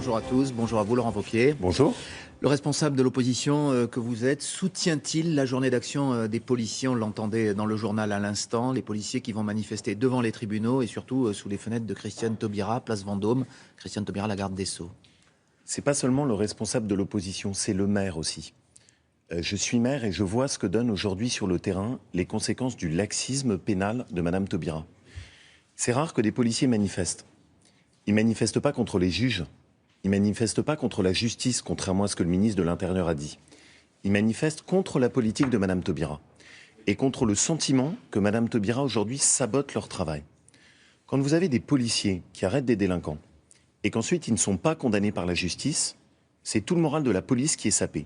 Bonjour à tous, bonjour à vous Laurent Wauquiez. Bonjour. Le responsable de l'opposition que vous êtes soutient-il la journée d'action des policiers? On l'entendait dans le journal à l'instant, les policiers qui vont manifester devant les tribunaux et surtout sous les fenêtres de Christiane Taubira, place Vendôme. Christiane Taubira, la garde des Sceaux. C'est pas seulement le responsable de l'opposition, c'est le maire aussi. Je suis maire et je vois ce que donnent aujourd'hui sur le terrain les conséquences du laxisme pénal de Madame Taubira. C'est rare que des policiers manifestent. Ils manifestent pas contre les juges. Ils manifestent pas contre la justice, contrairement à ce que le ministre de l'Intérieur a dit. Ils manifestent contre la politique de Madame Taubira et contre le sentiment que Madame Taubira aujourd'hui sabote leur travail. Quand vous avez des policiers qui arrêtent des délinquants et qu'ensuite ils ne sont pas condamnés par la justice, c'est tout le moral de la police qui est sapé.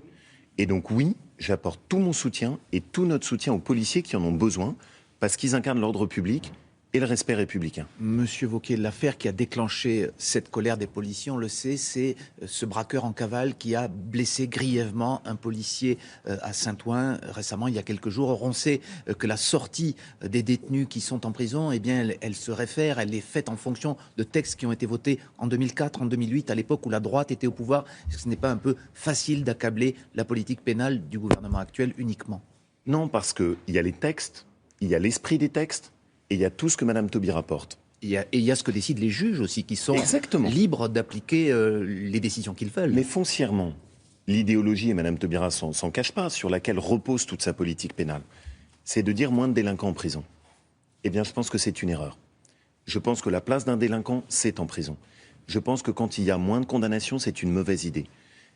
Et donc oui, j'apporte tout mon soutien et tout notre soutien aux policiers qui en ont besoin parce qu'ils incarnent l'ordre public et le respect républicain. Monsieur Wauquiez, l'affaire qui a déclenché cette colère des policiers, on le sait, c'est ce braqueur en cavale qui a blessé grièvement un policier à Saint-Ouen récemment, il y a quelques jours. On sait que la sortie des détenus qui sont en prison, eh bien, elle se réfère, elle est faite en fonction de textes qui ont été votés en 2004, en 2008, à l'époque où la droite était au pouvoir. Est-ce que ce n'est pas un peu facile d'accabler la politique pénale du gouvernement actuel uniquement? Non, parce qu'il y a les textes, il y a l'esprit des textes, et il y a tout ce que Madame Taubira porte. Et il y a ce que décident les juges aussi, qui sont Exactement. libres d'appliquer les décisions qu'ils veulent. Mais foncièrement, l'idéologie, et Madame Taubira s'en cache pas, sur laquelle repose toute sa politique pénale, c'est de dire moins de délinquants en prison. Eh bien, je pense que c'est une erreur. Je pense que la place d'un délinquant, c'est en prison. Je pense que quand il y a moins de condamnations, c'est une mauvaise idée.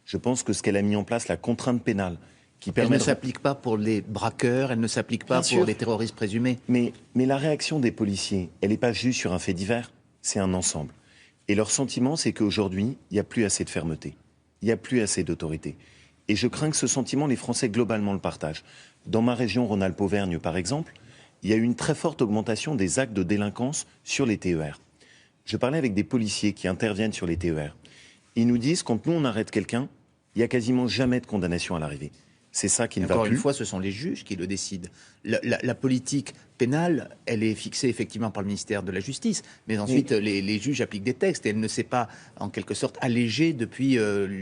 Je pense que ce qu'elle a mis en place, la contrainte pénale, Elle ne s'applique pas pour les braqueurs, elle ne s'applique pas pour les terroristes présumés. Mais la réaction des policiers, elle n'est pas juste sur un fait divers, c'est un ensemble. Et leur sentiment, c'est qu'aujourd'hui, il n'y a plus assez de fermeté, il n'y a plus assez d'autorité. Et je crains que ce sentiment, les Français globalement le partagent. Dans ma région Rhône-Alpes-Auvergne, par exemple, il y a eu une très forte augmentation des actes de délinquance sur les TER. Je parlais avec des policiers qui interviennent sur les TER. Ils nous disent, quand nous on arrête quelqu'un, il n'y a quasiment jamais de condamnation à l'arrivée. C'est ça qui ne va plus. Encore une fois, ce sont les juges qui le décident. La politique pénale, elle est fixée effectivement par le ministère de la Justice, mais ensuite les juges appliquent des textes et elle ne s'est pas, en quelque sorte, allégée depuis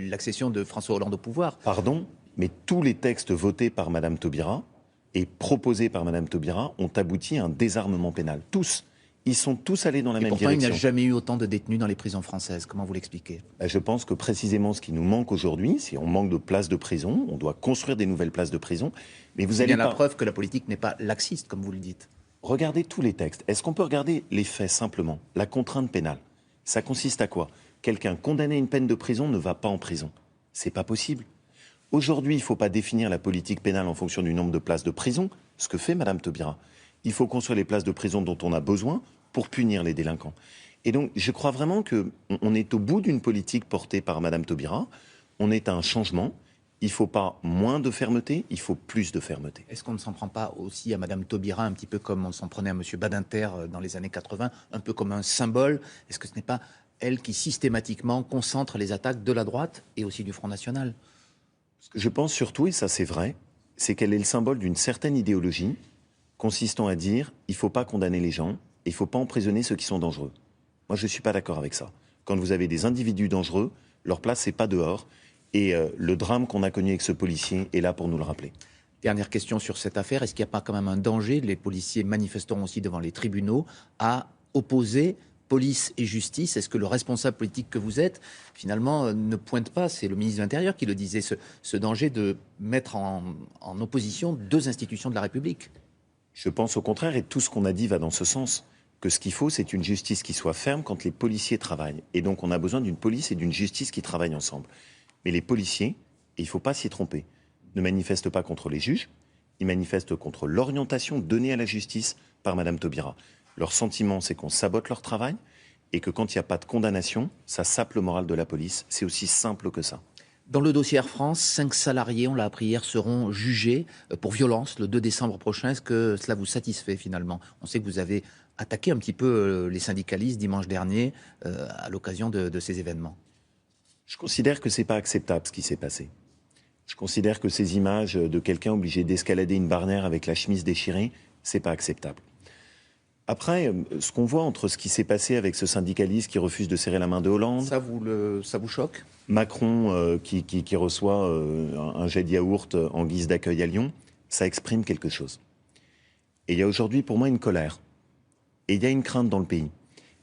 l'accession de François Hollande au pouvoir. Pardon, mais tous les textes votés par Madame Taubira et proposés par Madame Taubira ont abouti à un désarmement pénal. Tous. Ils sont tous allés dans la même direction. Il n'y a jamais eu autant de détenus dans les prisons françaises. Comment vous l'expliquez? Je pense que précisément ce qui nous manque aujourd'hui, c'est qu'on manque de places de prison. On doit construire des nouvelles places de prison. Mais vous allez bien la preuve que la politique n'est pas laxiste, comme vous le dites. Regardez tous les textes. Est-ce qu'on peut regarder les faits simplement? La contrainte pénale, ça consiste à quoi? Quelqu'un condamné à une peine de prison ne va pas en prison. C'est pas possible. Aujourd'hui, il ne faut pas définir la politique pénale en fonction du nombre de places de prison, ce que fait Madame Taubira. Il faut construire les places de prison dont on a besoin pour punir les délinquants. Et donc, je crois vraiment qu'on est au bout d'une politique portée par Madame Taubira. On est à un changement. Il ne faut pas moins de fermeté, il faut plus de fermeté. Est-ce qu'on ne s'en prend pas aussi à Madame Taubira, un petit peu comme on s'en prenait à Monsieur Badinter dans les années 80, un peu comme un symbole? Est-ce que ce n'est pas elle qui systématiquement concentre les attaques de la droite et aussi du Front National? Ce que je pense surtout, et ça c'est vrai, c'est qu'elle est le symbole d'une certaine idéologie consistant à dire il ne faut pas condamner les gens, il ne faut pas emprisonner ceux qui sont dangereux. Moi, je ne suis pas d'accord avec ça. Quand vous avez des individus dangereux, leur place, c'est pas dehors. Et le drame qu'on a connu avec ce policier est là pour nous le rappeler. Dernière question sur cette affaire. Est-ce qu'il n'y a pas quand même un danger? Les policiers manifesteront aussi devant les tribunaux à opposer police et justice. Est-ce que le responsable politique que vous êtes, finalement, ne pointe pas, c'est le ministre de l'Intérieur qui le disait, ce danger de mettre en opposition deux institutions de la République? Je pense au contraire, et tout ce qu'on a dit va dans ce sens, que ce qu'il faut, c'est une justice qui soit ferme quand les policiers travaillent. Et donc on a besoin d'une police et d'une justice qui travaillent ensemble. Mais les policiers, et il ne faut pas s'y tromper, ne manifestent pas contre les juges, ils manifestent contre l'orientation donnée à la justice par Madame Taubira. Leur sentiment, c'est qu'on sabote leur travail, et que quand il n'y a pas de condamnation, ça sape le moral de la police. C'est aussi simple que ça. Dans le dossier Air France, 5 salariés, on l'a appris hier, seront jugés pour violence le 2 décembre prochain. Est-ce que cela vous satisfait finalement? On sait que vous avez attaqué un petit peu les syndicalistes dimanche dernier à l'occasion de ces événements. Je considère que ce n'est pas acceptable ce qui s'est passé. Je considère que ces images de quelqu'un obligé d'escalader une barrière avec la chemise déchirée, ce n'est pas acceptable. Après, ce qu'on voit entre ce qui s'est passé avec ce syndicaliste qui refuse de serrer la main de Hollande, Ça vous choque? Macron qui reçoit un jet de yaourt en guise d'accueil à Lyon, ça exprime quelque chose. Et il y a aujourd'hui pour moi une colère. Et il y a une crainte dans le pays.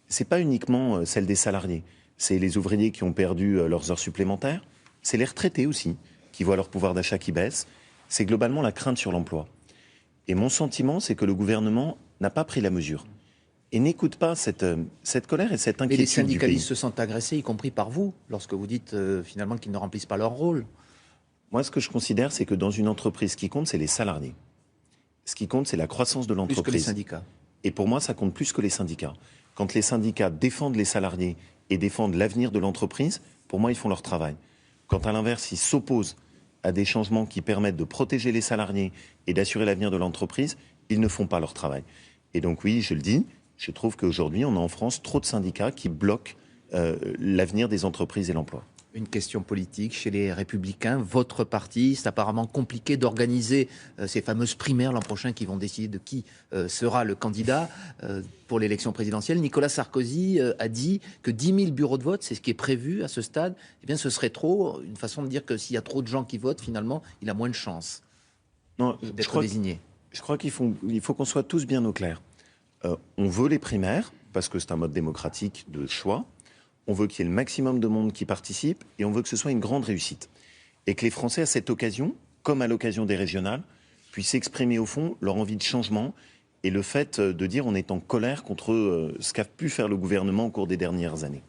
C'est pas uniquement celle des salariés, c'est les ouvriers qui ont perdu leurs heures supplémentaires, c'est les retraités aussi, qui voient leur pouvoir d'achat qui baisse, c'est globalement la crainte sur l'emploi. Et mon sentiment, c'est que le gouvernement n'a pas pris la mesure et n'écoute pas cette colère et cette Mais inquiétude les du syndicalistes pays. se sentent agressés, y compris par vous, lorsque vous dites finalement qu'ils ne remplissent pas leur rôle. Moi, ce que je considère, c'est que dans une entreprise, ce qui compte, c'est les salariés. Ce qui compte, c'est la croissance de Plus que les l'entreprise. syndicats. Et pour moi, ça compte plus que les syndicats. Quand les syndicats défendent les salariés et défendent l'avenir de l'entreprise, pour moi, ils font leur travail. Quand à l'inverse, ils s'opposent à des changements qui permettent de protéger les salariés et d'assurer l'avenir de l'entreprise, ils ne font pas leur travail. Et donc oui, je le dis, je trouve qu'aujourd'hui, on a en France trop de syndicats qui bloquent l'avenir des entreprises et l'emploi. Une question politique chez les Républicains. Votre parti, c'est apparemment compliqué d'organiser ces fameuses primaires l'an prochain qui vont décider de qui sera le candidat pour l'élection présidentielle. Nicolas Sarkozy a dit que 10 000 bureaux de vote, c'est ce qui est prévu à ce stade. Eh bien, ce serait trop. Une façon de dire que s'il y a trop de gens qui votent, finalement, il a moins de chances d'être désigné. Je crois qu'il faut qu'on soit tous bien au clair. On veut les primaires, parce que c'est un mode démocratique de choix. On veut qu'il y ait le maximum de monde qui participe et on veut que ce soit une grande réussite. Et que les Français, à cette occasion, comme à l'occasion des régionales, puissent exprimer au fond leur envie de changement et le fait de dire on est en colère contre ce qu'a pu faire le gouvernement au cours des dernières années.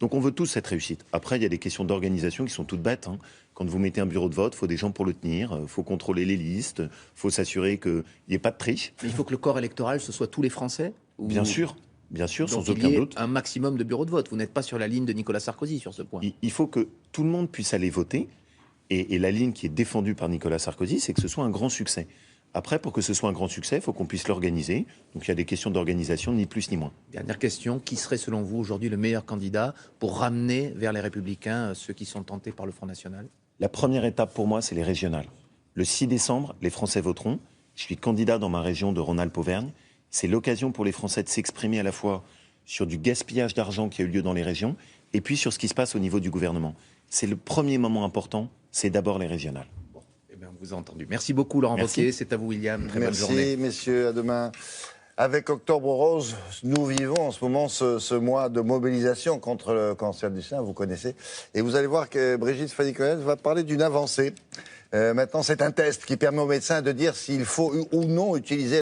Donc on veut tous cette réussite. Après, il y a des questions d'organisation qui sont toutes bêtes. Quand vous mettez un bureau de vote, il faut des gens pour le tenir, il faut contrôler les listes, il faut s'assurer qu'il n'y ait pas de triche. Mais il faut que le corps électoral, ce soit tous les Français Bien sûr, Donc, sans aucun doute. Un maximum de bureaux de vote. Vous n'êtes pas sur la ligne de Nicolas Sarkozy sur ce point. Il faut que tout le monde puisse aller voter. Et la ligne qui est défendue par Nicolas Sarkozy, c'est que ce soit un grand succès. Après, pour que ce soit un grand succès, il faut qu'on puisse l'organiser. Donc il y a des questions d'organisation, ni plus ni moins. Dernière question, qui serait selon vous aujourd'hui le meilleur candidat pour ramener vers les Républicains ceux qui sont tentés par le Front National? La première étape pour moi, c'est les régionales. Le 6 décembre, les Français voteront. Je suis candidat dans ma région de Rhône-Alpes-Auvergne. C'est l'occasion pour les Français de s'exprimer à la fois sur du gaspillage d'argent qui a eu lieu dans les régions et puis sur ce qui se passe au niveau du gouvernement. C'est le premier moment important, c'est d'abord les régionales. Bon, eh bien, on vous a entendu. Merci beaucoup Laurent Wauquiez, c'est à vous William, très bonne journée. Merci messieurs, à demain. Avec Octobre Rose, nous vivons en ce moment ce mois de mobilisation contre le cancer du sein, vous connaissez. Et vous allez voir que Brigitte Fanny-Cohen va parler d'une avancée. Maintenant, c'est un test qui permet aux médecins de dire s'il faut ou non utiliser